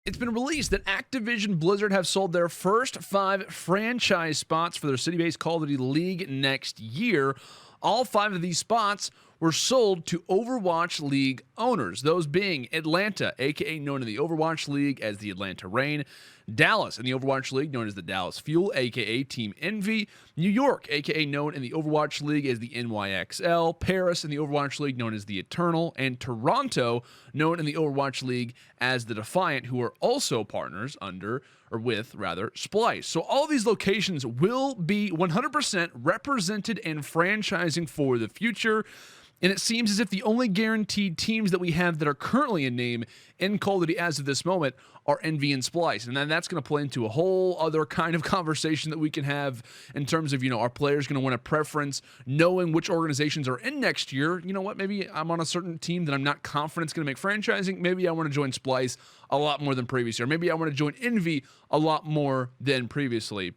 It's been released that Activision Blizzard have sold their first 5 franchise spots for their city-based Call of Duty League next year. All 5 of these spots were sold to Overwatch League owners, those being Atlanta, aka known in the Overwatch League as the Atlanta Reign, Dallas in the Overwatch League known as the Dallas Fuel, aka Team Envy, New York, aka known in the Overwatch League as the NYXL, Paris in the Overwatch League known as the Eternal, and Toronto, known in the Overwatch League as the Defiant, who are also partners with Splice. So all of these locations will be 100% represented and franchising for the future. And it seems as if the only guaranteed teams that we have that are currently in name in Call of Duty as of this moment are Envy and Splice. And then that's going to play into a whole other kind of conversation that we can have in terms of, our players going to want a preference, knowing which organizations are in next year. You know what? Maybe I'm on a certain team that I'm not confident is going to make franchising. Maybe I want to join Splice a lot more than previous year. Maybe I want to join Envy a lot more than previously.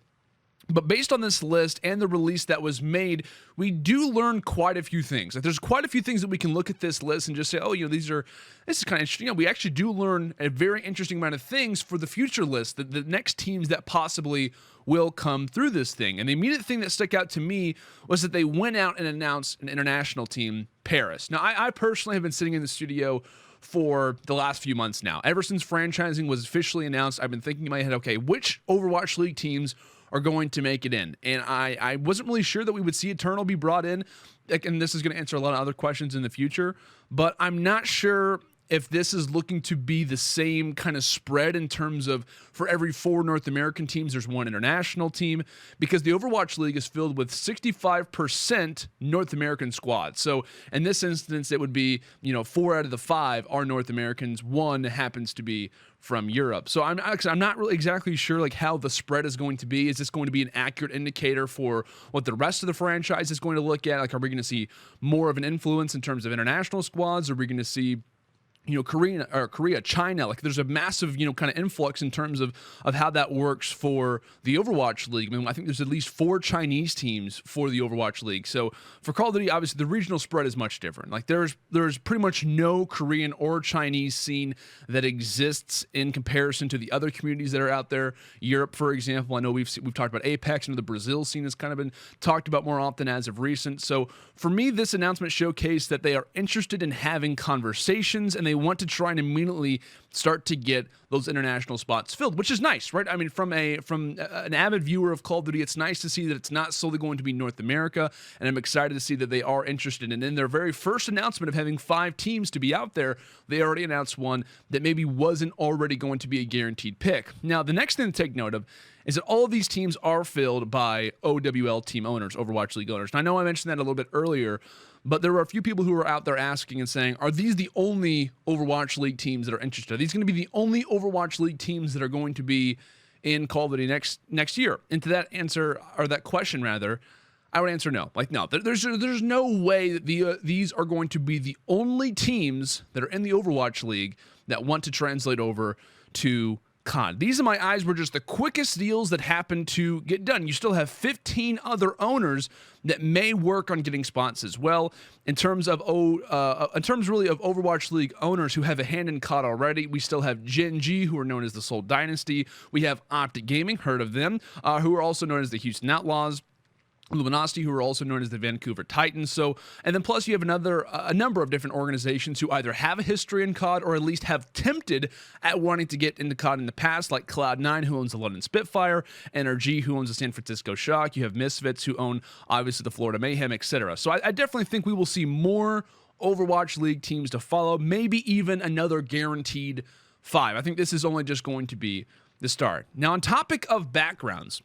But based on this list and the release that was made, we do learn quite a few things. Like, there's quite a few things that we can look at this list and just say, oh, this is kind of interesting. We actually do learn a very interesting amount of things for the future list, the next teams that possibly will come through this thing. And the immediate thing that stuck out to me was that they went out and announced an international team, Paris. Now, I personally have been sitting in the studio for the last few months now. Ever since franchising was officially announced, I've been thinking in my head, okay, which Overwatch League teams are going to make it in? And I wasn't really sure that we would see Eternal be brought in, and this is going to answer a lot of other questions in the future, but I'm not sure if this is looking to be the same kind of spread in terms of for every 4 North American teams, there's 1 international team, because the Overwatch League is filled with 65% North American squads. So in this instance, it would be, 4 out of the 5 are North Americans, 1 happens to be from Europe. So I'm not really exactly sure how the spread is going to be. Is this going to be an accurate indicator for what the rest of the franchise is going to look at? Are we going to see more of an influence in terms of international squads? Are we going to see Korea, China? There's a massive, kind of influx in terms of how that works for the Overwatch League. I think there's at least 4 Chinese teams for the Overwatch League. So for Call of Duty, obviously the regional spread is much different. There's pretty much no Korean or Chinese scene that exists in comparison to the other communities that are out there. Europe, for example, I know we've talked about Apex, and the Brazil scene has kind of been talked about more often as of recent. So for me, this announcement showcased that they are interested in having conversations, and they want to try and immediately start to get those international spots filled, which is nice, right? From an avid viewer of Call of Duty, it's nice to see that it's not solely going to be North America, and I'm excited to see that they are interested. And in their very first announcement of having 5 teams to be out there, they already announced one that maybe wasn't already going to be a guaranteed pick. Now, the next thing to take note of is that all of these teams are filled by OWL team owners, Overwatch League owners. And I know I mentioned that a little bit earlier, but there were a few people who were out there asking and saying, are these the only Overwatch League teams that are interested? Are these going to be the only Overwatch League teams that are going to be in Call of Duty next year? And to that answer, or that question rather, I would answer no. No, there's no way that these are going to be the only teams that are in the Overwatch League that want to translate over to COD. These, in my eyes, were just the quickest deals that happened to get done. You still have 15 other owners that may work on getting spots as well. In terms really of Overwatch League owners who have a hand in COD already, we still have Gen G, who are known as the Seoul Dynasty. We have Optic Gaming, heard of them, who are also known as the Houston Outlaws. Luminosity, who are also known as the Vancouver Titans. So, and then plus you have a number of different organizations who either have a history in COD or at least have tempted at wanting to get into COD in the past, like Cloud9, who owns the London Spitfire, NRG, who owns the San Francisco Shock. You have Misfits, who own obviously the Florida Mayhem, etc. So I definitely think we will see more Overwatch League teams to follow, maybe even another guaranteed 5. I think this is only just going to be the start. Now, on topic of backgrounds,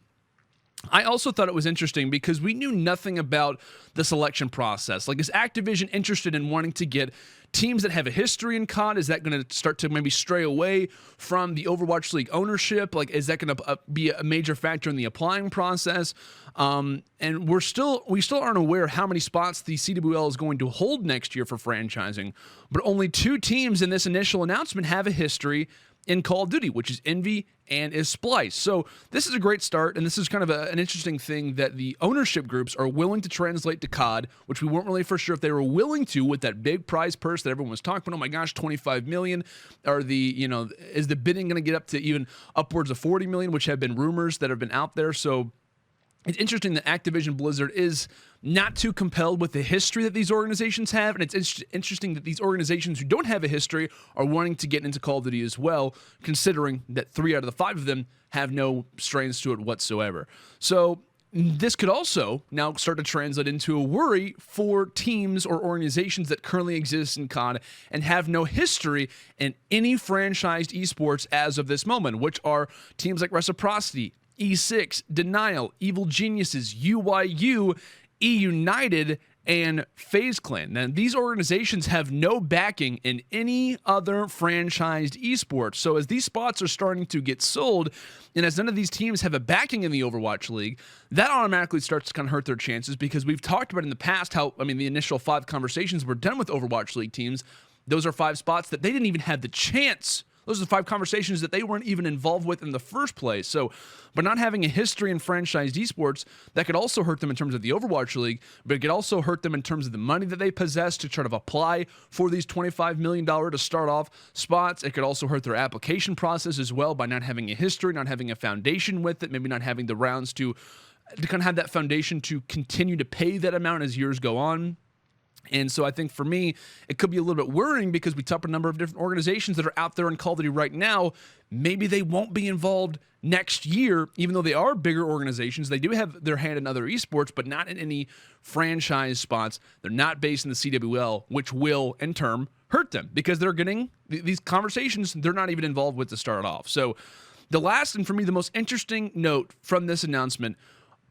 I also thought it was interesting because we knew nothing about the selection process. Is Activision interested in wanting to get teams that have a history in COD? Is that going to start to maybe stray away from the Overwatch League ownership? Is that going to be a major factor in the applying process? And we still aren't aware how many spots the CWL is going to hold next year for franchising, but only 2 teams in this initial announcement have a history in Call of Duty, which is Envy and is Splice. So this is a great start, and this is kind of an interesting thing that the ownership groups are willing to translate to COD, which we weren't really for sure if they were willing to with that big prize purse that everyone was talking about. Oh my gosh, 25 million. Are is the bidding going to get up to even upwards of 40 million, which have been rumors that have been out there. So it's interesting that Activision Blizzard is not too compelled with the history that these organizations have, and it's interesting that these organizations who don't have a history are wanting to get into Call of Duty as well, considering that 3 out of the 5 of them have no strains to it whatsoever. So this could also now start to translate into a worry for teams or organizations that currently exist in COD and have no history in any franchised esports as of this moment, which are teams like Reciprocity, E6, Denial, Evil Geniuses, UYU, E-United, and FaZe Clan. Now, these organizations have no backing in any other franchised esports. So as these spots are starting to get sold, and as none of these teams have a backing in the Overwatch League, that automatically starts to kind of hurt their chances, because we've talked about in the past how, the initial 5 conversations were done with Overwatch League teams. Those are 5 spots that they didn't even have the chance. Those are the 5 conversations that they weren't even involved with in the first place. So, but not having a history in franchised esports, that could also hurt them in terms of the Overwatch League, but it could also hurt them in terms of the money that they possess to try to apply for these $25 million to start off spots. It could also hurt their application process as well by not having a history, not having a foundation with it, maybe not having the rounds to kind of have that foundation to continue to pay that amount as years go on. And so I think for me, it could be a little bit worrying, because we top a number of different organizations that are out there in Call of Duty right now. Maybe they won't be involved next year, even though they are bigger organizations. They do have their hand in other esports, but not in any franchise spots. They're not based in the CWL, which will, in turn, hurt them, because they're getting these conversations they're not even involved with to start off. So the last, and for me, the most interesting note from this announcement,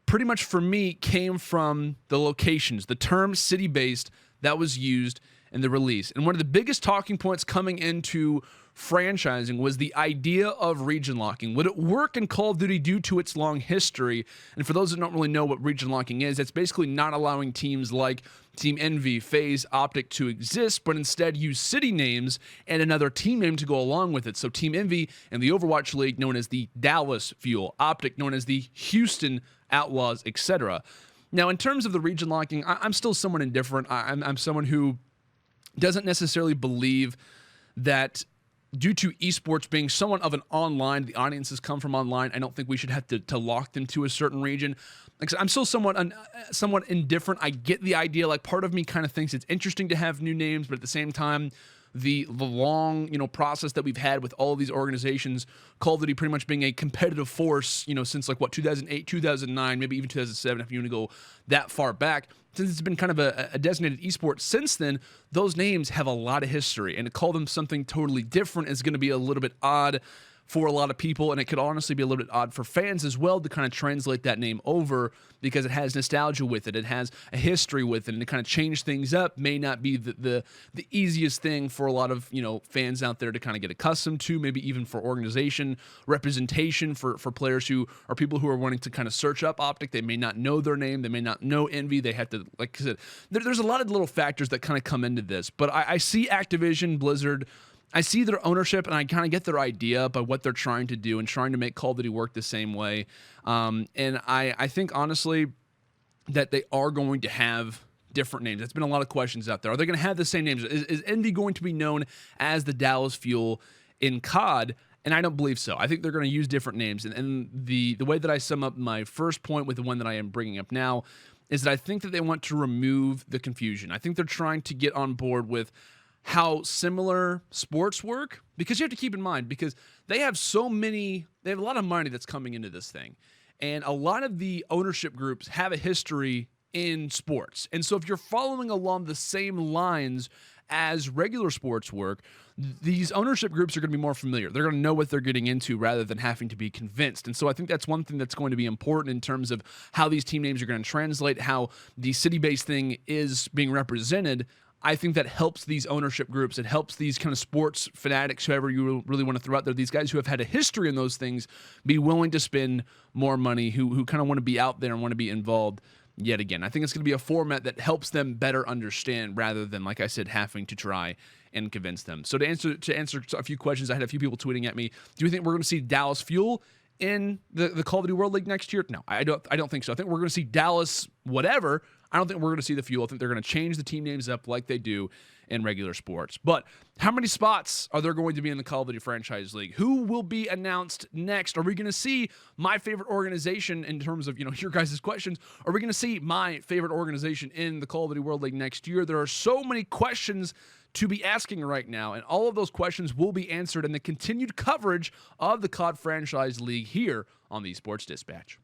pretty much for me, came from the locations, the term city-based that was used in the release. And one of the biggest talking points coming into franchising was the idea of region locking. Would it work in Call of Duty due to its long history? And for those that don't really know what region locking is, it's basically not allowing teams like Team Envy, FaZe, Optic to exist, but instead use city names and another team name to go along with it. So Team Envy and the Overwatch League known as the Dallas Fuel, Optic known as the Houston Outlaws, etc. Now, in terms of the region locking, I'm still somewhat indifferent. I'm someone who doesn't necessarily believe that due to esports being somewhat of an online, the audiences come from online, I don't think we should have to lock them to a certain region. Like I said, I'm still somewhat indifferent. I get the idea. Like, part of me kind of thinks it's interesting to have new names, but at the same time, the long process that we've had with all of these organizations, Call of Duty pretty much being a competitive force, since 2008, 2009, maybe even 2007, if you want to go that far back. Since it's been kind of a designated esport since then, those names have a lot of history, and to call them something totally different is going to be a little bit odd for a lot of people, and it could honestly be a little bit odd for fans as well to kind of translate that name over, because it has nostalgia with it, it has a history with it, and to kind of change things up may not be the easiest thing for a lot of fans out there to kind of get accustomed to, maybe even for organization representation for players who are people who are wanting to kind of search up Optic. They may not know their name, they may not know Envy, they have to, like I said, there's a lot of little factors that kind of come into this, but I see Activision Blizzard, I see their ownership, and I kind of get their idea by what they're trying to do and trying to make Call of Duty work the same way. And I think, honestly, that they are going to have different names. There's been a lot of questions out there. Are they going to have the same names? Is Envy going to be known as the Dallas Fuel in COD? And I don't believe so. I think they're going to use different names. And the way that I sum up my first point with the one that I am bringing up now is that I think that they want to remove the confusion. I think they're trying to get on board with how similar sports work, because you have to keep in mind, because they have a lot of money that's coming into this thing, and a lot of the ownership groups have a history in sports. And so if you're following along the same lines as regular sports work, these ownership groups are going to be more familiar. They're going to know what they're getting into rather than having to be convinced. And so I think that's one thing that's going to be important in terms of how these team names are going to translate, how the city-based thing is being represented. I think that helps these ownership groups. It helps these kind of sports fanatics, whoever you really want to throw out there, these guys who have had a history in those things, be willing to spend more money, who kind of want to be out there and want to be involved yet again. I think it's going to be a format that helps them better understand rather than, like I said, having to try and convince them. So to answer a few questions, I had a few people tweeting at me. Do you think we're going to see Dallas Fuel in the Call of Duty World League next year? No, I don't think so. I think we're going to see Dallas whatever. I don't think we're going to see the Fuel. I think they're going to change the team names up like they do in regular sports. But how many spots are there going to be in the Call of Duty Franchise League? Who will be announced next? Are we going to see my favorite organization in terms of, your guys' questions? Are we going to see my favorite organization in the Call of Duty World League next year? There are so many questions to be asking right now, and all of those questions will be answered in the continued coverage of the COD Franchise League here on the Esports Dispatch.